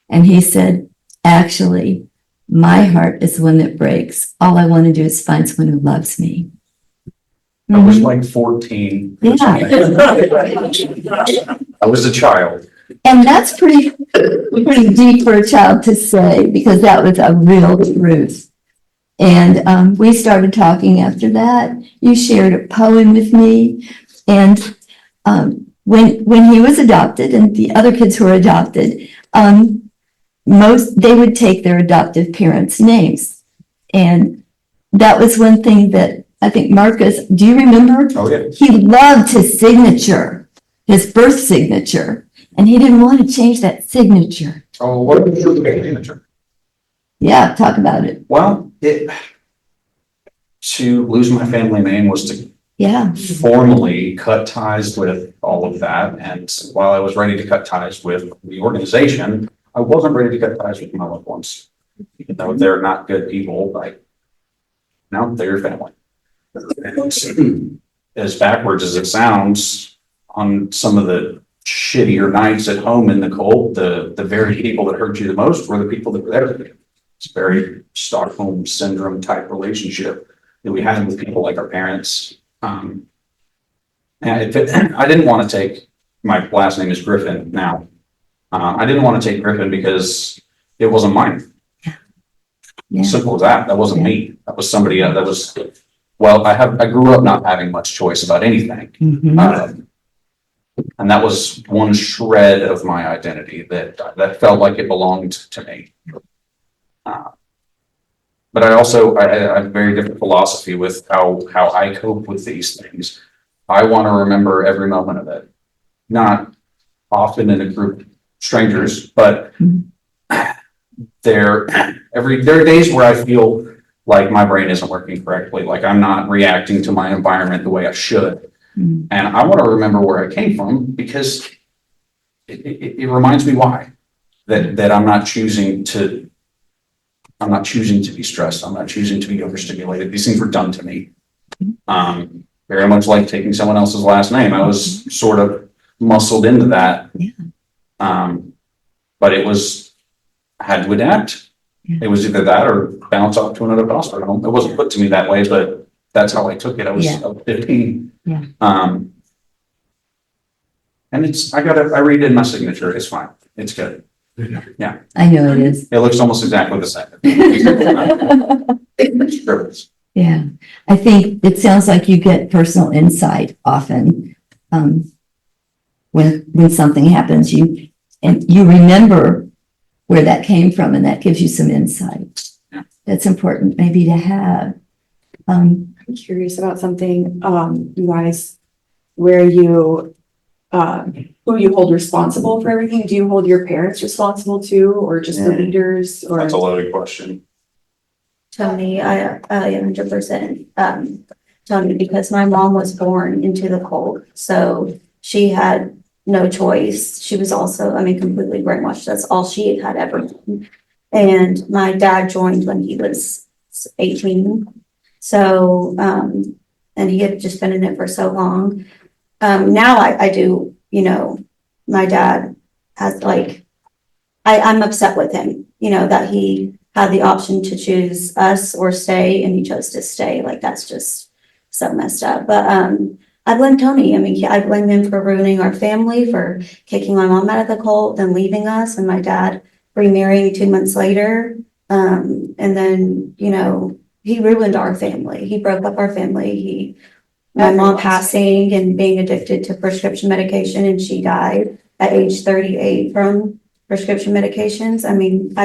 And he said, actually, my heart is the one that breaks. All I want to do is find someone who loves me. I was like 14. Yeah. I was a child. And that's pretty deep for a child to say, because that was a real truth. And we started talking after that. You shared a poem with me. And when he was adopted and the other kids who were adopted, they would take their adoptive parents' names. And that was one thing that I think Marcus, do you remember? Oh, yeah. He loved his signature, his birth signature, and he didn't want to change that signature. Oh, what was your signature? Yeah, talk about it. Well, to lose my family name was to Yeah. formally cut ties with all of that. And while I was ready to cut ties with the organization, I wasn't ready to cut ties with my loved ones. Even though they're not good people, they're your family. And as backwards as it sounds, on some of the shittier nights at home in the cold, the very people that hurt you the most were the people that were there. It's a very Stockholm syndrome type relationship that we had with people like our parents. And I didn't want to take, my last name is Griffin now. I didn't want to take Griffin because it wasn't mine. Yeah. Simple as that. That wasn't me. That was somebody else. I grew up not having much choice about anything. Mhm. And that was one shred of my identity that felt like it belonged to me. But I have a very different philosophy with how I cope with these things. I want to remember every moment of it, not often in a group of strangers, but there are days where I feel like my brain isn't working correctly, like I'm not reacting to my environment the way I should. Mhm. And I want to remember where I came from because it reminds me why. That I'm not choosing to be stressed. I'm not choosing to be overstimulated. These things were done to me. Very much like taking someone else's last name. I was sort of muscled into that. Yeah. But I had to adapt. Yeah. It was either that or bounce off to another foster home. It wasn't put to me that way, but that's how I took it. I was 15. Yeah. And I redid my signature. It's fine. It's good. Yeah. I know it is. It looks almost exactly the same. Scribbles. Yeah, I think it sounds like you get personal insight often. When something happens, you remember where that came from, and that gives you some insight. Yeah. That's important maybe to have. I'm curious about something, you guys, where you, who you hold responsible for everything? Do you hold your parents responsible too, or just the leaders, or? That's a loaded question. Tony, I 100%, Tony, because my mom was born into the cold, so she had no choice. She was also, completely brainwashed. That's all she had ever done. And my dad joined when he was 18. So, and he had just been in it for so long. Now I do, my dad has I'm upset with him, that he had the option to choose us or stay, and he chose to stay. That's just so messed up. But I blame Tony. I blame him for ruining our family, for kicking my mom out of the cult and leaving us, and my dad remarrying 2 months later. And then, he ruined our family. He broke up our family. My mom passing and being addicted to prescription medication, and she died at age 38 from prescription medications. I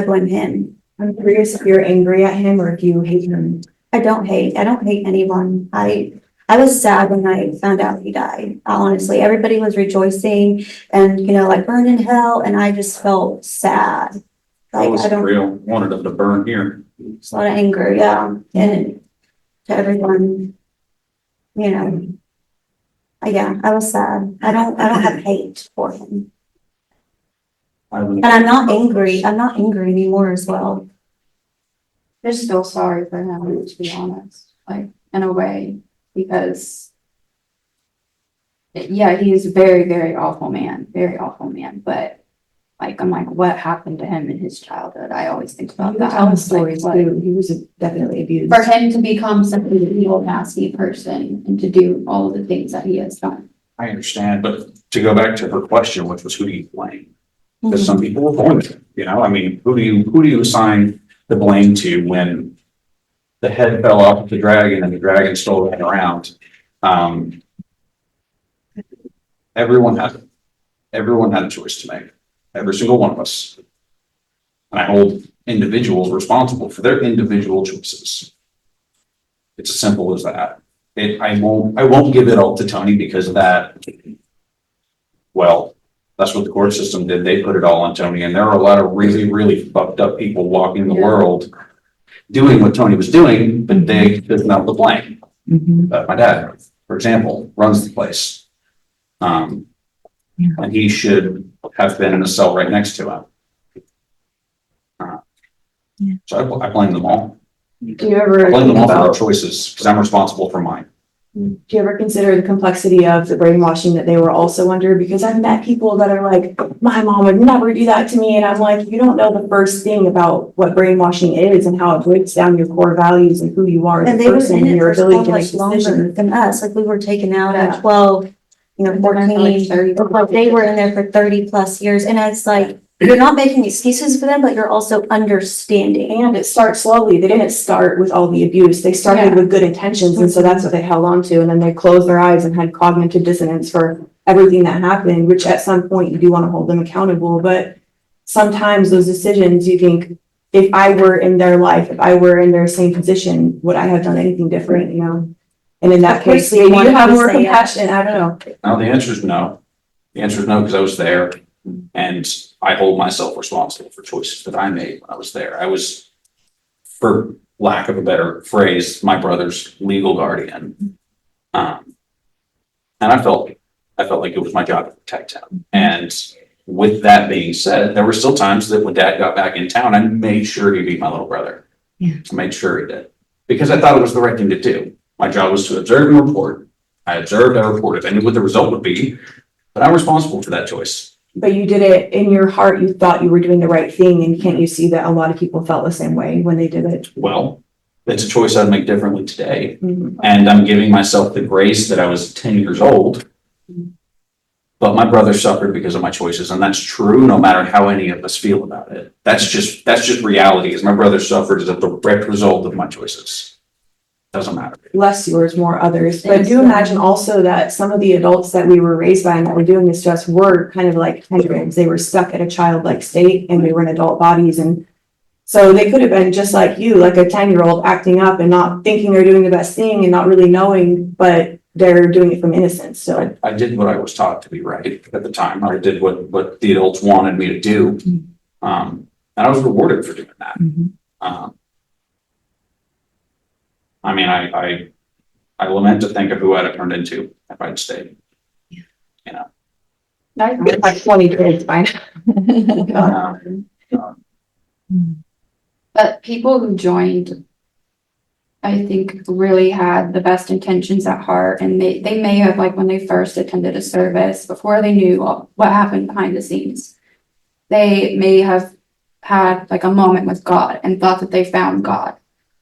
blame him. I'm curious if you're angry at him or if you hate him. I don't hate anyone. I was sad when I found out he died. Honestly, everybody was rejoicing and, burn in hell. And I just felt sad. That was real. Wanted them to burn here. It's a lot of anger. Yeah. And to everyone, I was sad. I don't have hate for him. And I'm not angry. I'm not angry anymore as well. Just feel sorry for him, to be honest, in a way, because he's a very, very awful man, but I'm like, what happened to him in his childhood? I always think about that. Tell stories too. He was definitely abused. For him to become such an evil, nasty person and to do all of the things that he has done. I understand, but to go back to her question, which was who do you blame? Because some people were born with it, who do you assign the blame to when the head fell off the dragon and the dragon still ran around. Everyone had a choice to make, every single one of us. And I hold individuals responsible for their individual choices. It's as simple as that. I won't give it all to Tony because of that. Well, that's what the court system did. They put it all on Tony, and there are a lot of really, really fucked up people walking the world doing what Tony was doing, but they couldn't have the blame. My dad, for example, runs the place. And he should have been in a cell right next to him. So I blame them all. Do you ever I blame them think all for their about, choices because I'm responsible for mine. do you ever consider the complexity of the brainwashing that they were also under? Because I've met people that are like, my mom would never do that to me. And I'm like, you don't know the first thing about what brainwashing is and how it breaks down your core values and who you are as And a they were person in and it your for so ability to make much longer decisions. than us, like we were taken out Yeah. at 12, 14, Like 30. like they were in there for 30+ years, and it's like, you're not making excuses for them, but you're also understanding. And it starts slowly. They didn't start with all the abuse. They started Yeah. with good intentions. And so that's what they held on to. And then they closed their eyes and had cognitive dissonance for everything that happened, which at some point you do want to hold them accountable. But sometimes those decisions, you think, if I were in their life, if I were in their same position, would I have done anything different, you know? And in that Of course case, we maybe want you have to more say compassion. I don't know. Now, the answer is no. The answer is no, because I was there and I hold myself responsible for choices that I made when I was there. I was, for lack of a better phrase, my brother's legal guardian. And I felt like it was my job to protect him. And with that being said, there were still times that when Dad got back in town, I made sure he beat my little brother. Yeah. I made sure he did. Because I thought it was the right thing to do. My job was to observe and report. I observed, I reported. I knew what the result would be, but I'm responsible for that choice. But you did it in your heart. You thought you were doing the right thing. And can't you see that a lot of people felt the same way when they did it? Well, it's a choice I'd make differently today. Mhm. And I'm giving myself the grace that I was 10 years old. But my brother suffered because of my choices, and that's true no matter how any of us feel about it. That's just reality, is my brother suffered as a direct result of my choices. Doesn't matter. Less yours, more others. But do imagine also that some of the adults that we were raised by and that were doing this to us were kind of like hindrance. They were stuck at a childlike state and they were in adult bodies. And so they could have been just like you, like a 10-year-old acting up and not thinking they're doing the best thing and not really knowing, but they're doing it from innocence. So I did what I was taught to be right at the time. I did what the adults wanted me to do. And I was rewarded for doing that. I mean, I lament to think of who I'd have turned into if I'd stayed. You know. I think like 20 kids by now. But people who joined, I think, really had the best intentions at heart, and they may have, like, when they first attended a service, before they knew what happened behind the scenes, they may have had like a moment with God and thought that they found God.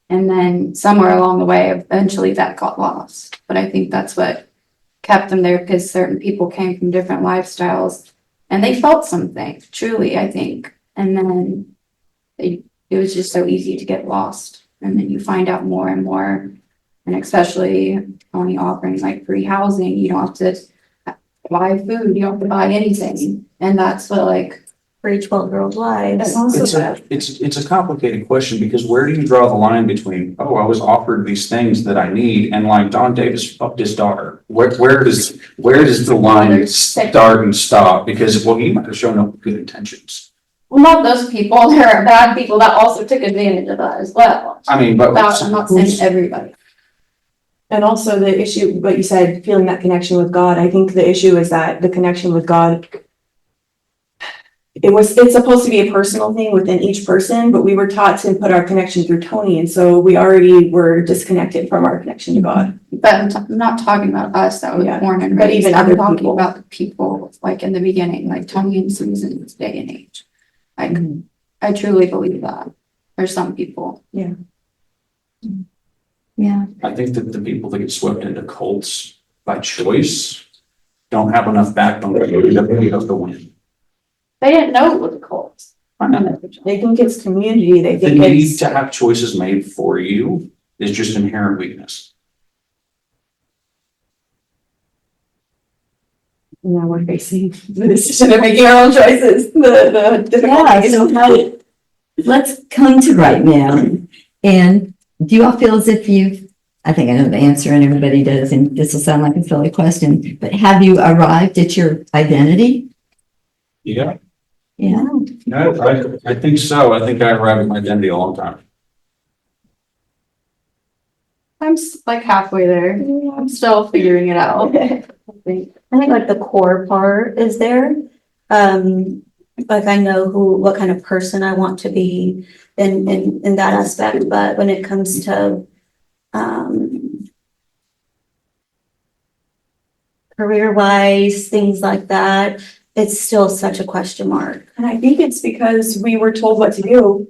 And then somewhere along the way, eventually that got lost. But I think that's what kept them there, because certain people came from different lifestyles and they felt something, truly, I think. And then it was just so easy to get lost. And then you find out more and more. And especially only offering like free housing, you don't have to buy food, you don't have to buy anything. And that's what, like, For each 12-year-old lives. It's a complicated question, because where do you draw the line between, oh, I was offered these things that I need, and like Don Davis fucked his daughter? Where does the line start and stop? Because, well, he might have shown up with good intentions. well, not those people, there are bad people that also took advantage of that as well. I mean, but I'm not saying everybody. And also the issue, but you said feeling that connection with God. I think the issue is that the connection with God, it's supposed to be a personal thing within each person, but we were taught to put our connection through Tony. And so we already were disconnected from our connection to God. But I'm not talking about us that were Yeah, born and but raised. even I'm other talking people. about the people like in the beginning, like Tony and Susan's day and age. Like, I truly believe that. There's some people. Yeah. I think that the people that get swept into cults by choice don't have enough backbone to go to win. They didn't know it was a cult. I know. They think it's community. They The think need it's, to have choices made for you is just inherent weakness. Now we're facing the decision of making our own choices, the Yeah, difficulties. so how, let's come to right now. And do you all feel as if I think I know the answer and everybody does, and this will sound like a silly question, but have you arrived at your identity? Yeah. Yeah. I think so. I think I arrived at my identity a long time. I'm like halfway there. I'm still figuring it out. I think like the core part is there. Like I know what kind of person I want to be in that aspect, but when it comes to career-wise, things like that, it's still such a question mark. And I think it's because we were told what to do.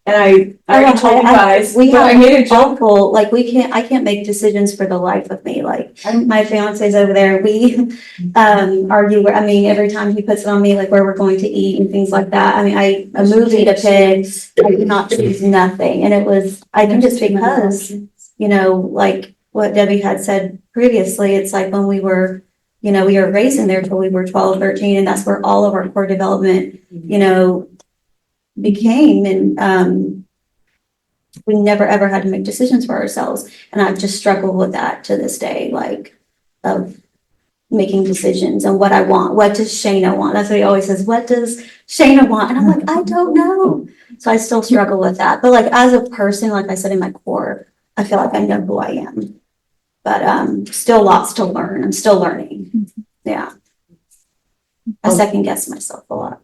And I already told you guys, We but I have made a joke. awful, like I can't make decisions for the life of me. Like my fiance's over there, we argue, I mean, every time he puts it on me, like where we're going to eat and things like that. I mean, a movie to pick, I could not choose nothing. And I think it's because, like what Debbie had said previously, it's like when we were raised in there till we were 12, 13, and that's where all of our core development, became. And we never ever had to make decisions for ourselves. And I've just struggled with that to this day, like of making decisions and what I want. What does Shaina want? That's what he always says. What does Shaina want? And I'm like, I don't know. So I still struggle with that. But like as a person, like I said, in my core, I feel like I know who I am. But still lots to learn. I'm still learning. Yeah. I second guess myself a lot.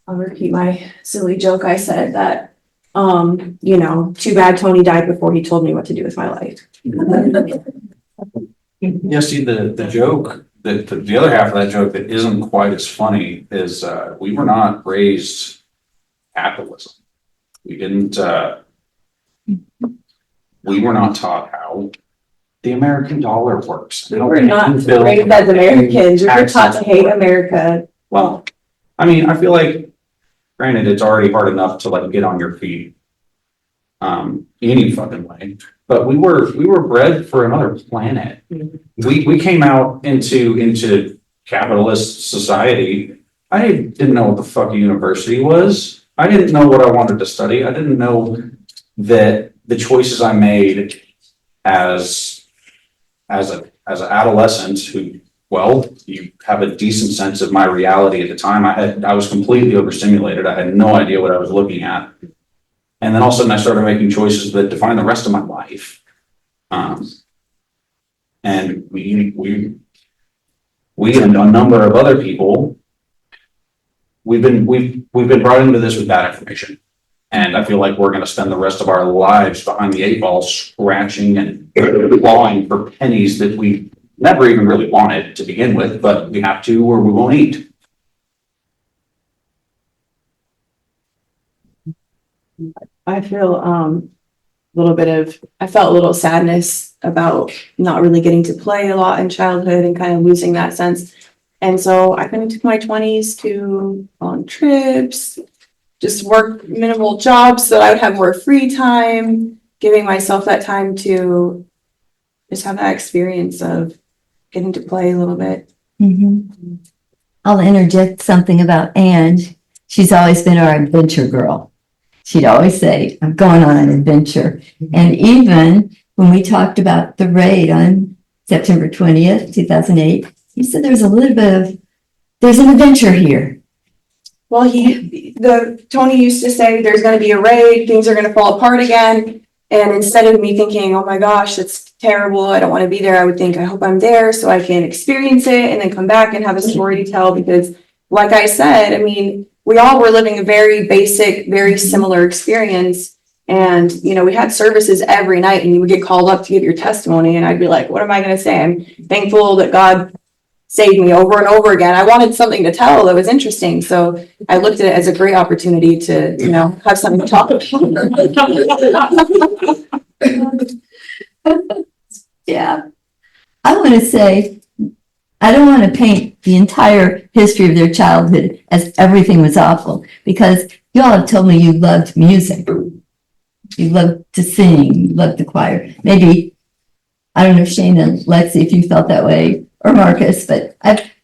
I'll repeat my silly joke. I said that, too bad Tony died before he told me what to do with my life. Yeah, see, the joke, the other half of that joke that isn't quite as funny is, we were not raised capitalism. We didn't, we were not taught how the American dollar works. We were not raised as Americans. We were taught to hate America. Well, I mean, I feel like, granted, it's already hard enough to like get on your feet, any fucking way. But we were bred for another planet. We came out into capitalist society. I didn't know what the fuck a university was. I didn't know what I wanted to study. I didn't know that the choices I made as an adolescent who, well, you have a decent sense of my reality at the time. I was completely overstimulated. I had no idea what I was looking at. And then all of a sudden I started making choices that define the rest of my life. And we and a number of other people, we've been brought into this with bad information. And I feel like we're going to spend the rest of our lives behind the 8 ball, scratching and clawing for pennies that we never even really wanted to begin with, but we have to or we won't eat. I feel I felt a little sadness about not really getting to play a lot in childhood and kind of losing that sense. And so I kind of took my 20s to go on trips, just work minimal jobs so I would have more free time, giving myself that time to just have that experience of getting to play a little bit. Mm-hmm. I'll interject something about Anne. She's always been our adventure girl. She'd always say, I'm going on an adventure. And even when we talked about the raid on September 20th, 2008, he said there's a little bit of, there's an adventure here. Well, Tony used to say there's going to be a raid, things are going to fall apart again. And instead of me thinking, oh my gosh, that's terrible, I don't want to be there, I would think, I hope I'm there so I can experience it and then come back and have a story to tell. Because like I said, I mean, we all were living a very basic, very similar experience. And, we had services every night and you would get called up to give your testimony. And I'd be like, what am I going to say? I'm thankful that God saved me over and over again. I wanted something to tell that was interesting. So I looked at it as a great opportunity to, have something to talk about. Yeah. I want to say, I don't want to paint the entire history of their childhood as everything was awful, because y'all have told me you loved music. You love to sing, you love the choir. Maybe, I don't know, Shaina, Lexi, if you felt that way, or Marcus, but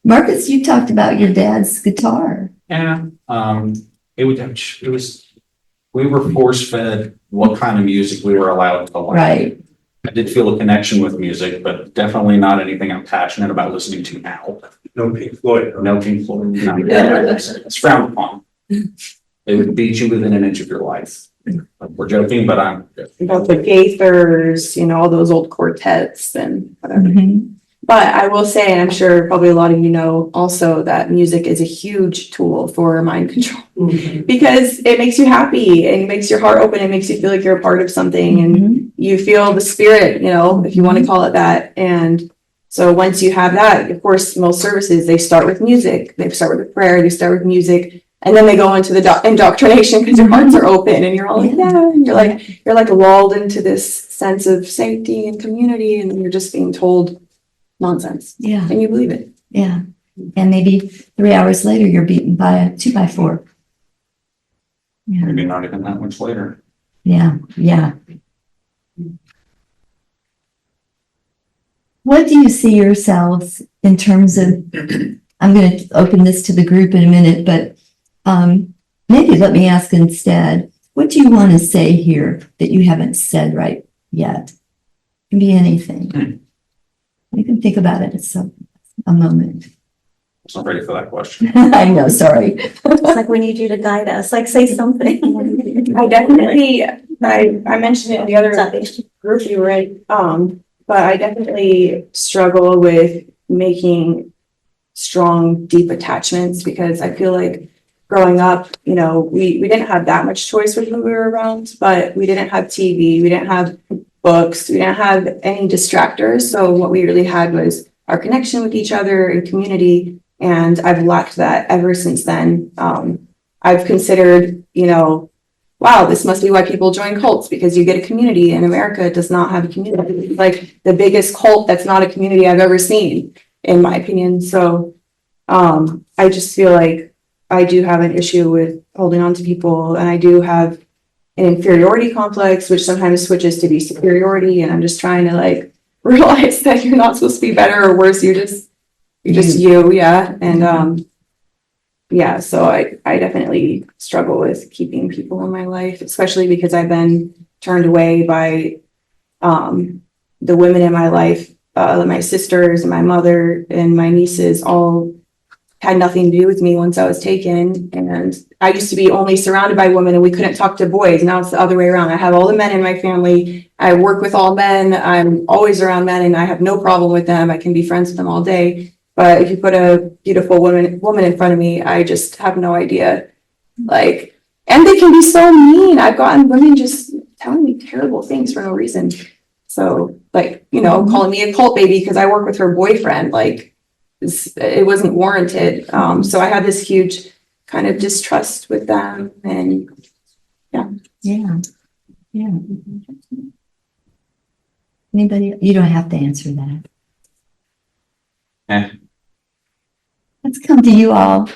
Marcus, you talked about your dad's guitar. Yeah, it was, we were force fed what kind of music we were allowed to learn. Right. I did feel a connection with music, but definitely not anything I'm passionate about listening to now. No Pink Floyd. No Pink Floyd, no. It's frowned upon. It would beat you within an inch of your life. We're joking, but I'm. About the Gaithers, all those old quartets and whatever. Mhm. But I will say, and I'm sure probably a lot of you know also, that music is a huge tool for mind control because it makes you happy and makes your heart open. It makes you feel like you're a part of something and Mhm. you feel the spirit, if you want to call it that. And so once you have that, of course, most services, they start with music. They start with a prayer, they start with music, and then they go into the indoctrination because your hearts are open and you're all like, yeah, and you're like lulled into this sense of safety and community, and you're just being told nonsense Yeah, and you believe it. yeah. And maybe 3 hours later, you're beaten by a 2x4. Yeah, Maybe not even that much later. yeah, yeah. What do you see yourselves in terms of, I'm going to open this to the group in a minute, but maybe let me ask instead, what do you want to say here that you haven't said right yet? It can be anything. You can think about it at a moment. I was not ready for that question. I know, sorry. It's like we need you to guide us, like say something. I definitely, I mentioned it in the other group you were in, but I definitely struggle with making strong, deep attachments because I feel like growing up, we didn't have that much choice with who we were around, but we didn't have TV, we didn't have books, we didn't have any distractors. So what we really had was our connection with each other and community. And I've lacked that ever since then. I've considered, wow, this must be why people join cults, because you get a community, and America does not have a community. It's like the biggest cult that's not a community I've ever seen, in my opinion. So I just feel like I do have an issue with holding on to people, and I do have an inferiority complex, which sometimes switches to be superiority. And I'm just trying to realize that you're not supposed to be better or worse. You're just you. Yeah. And yeah, so I definitely struggle with keeping people in my life, especially because I've been turned away by the women in my life. My sisters and my mother and my nieces all had nothing to do with me once I was taken. And I used to be only surrounded by women and we couldn't talk to boys. Now it's the other way around. I have all the men in my family. I work with all men. I'm always around men and I have no problem with them. I can be friends with them all day. But if you put a beautiful woman in front of me, I just have no idea. And they can be so mean. I've gotten women just telling me terrible things for no reason. So calling me a cult baby because I work with her boyfriend, it wasn't warranted. So I had this huge kind of distrust with them, and Yeah. Anybody? You don't have to answer that. Eh. Let's come to you all.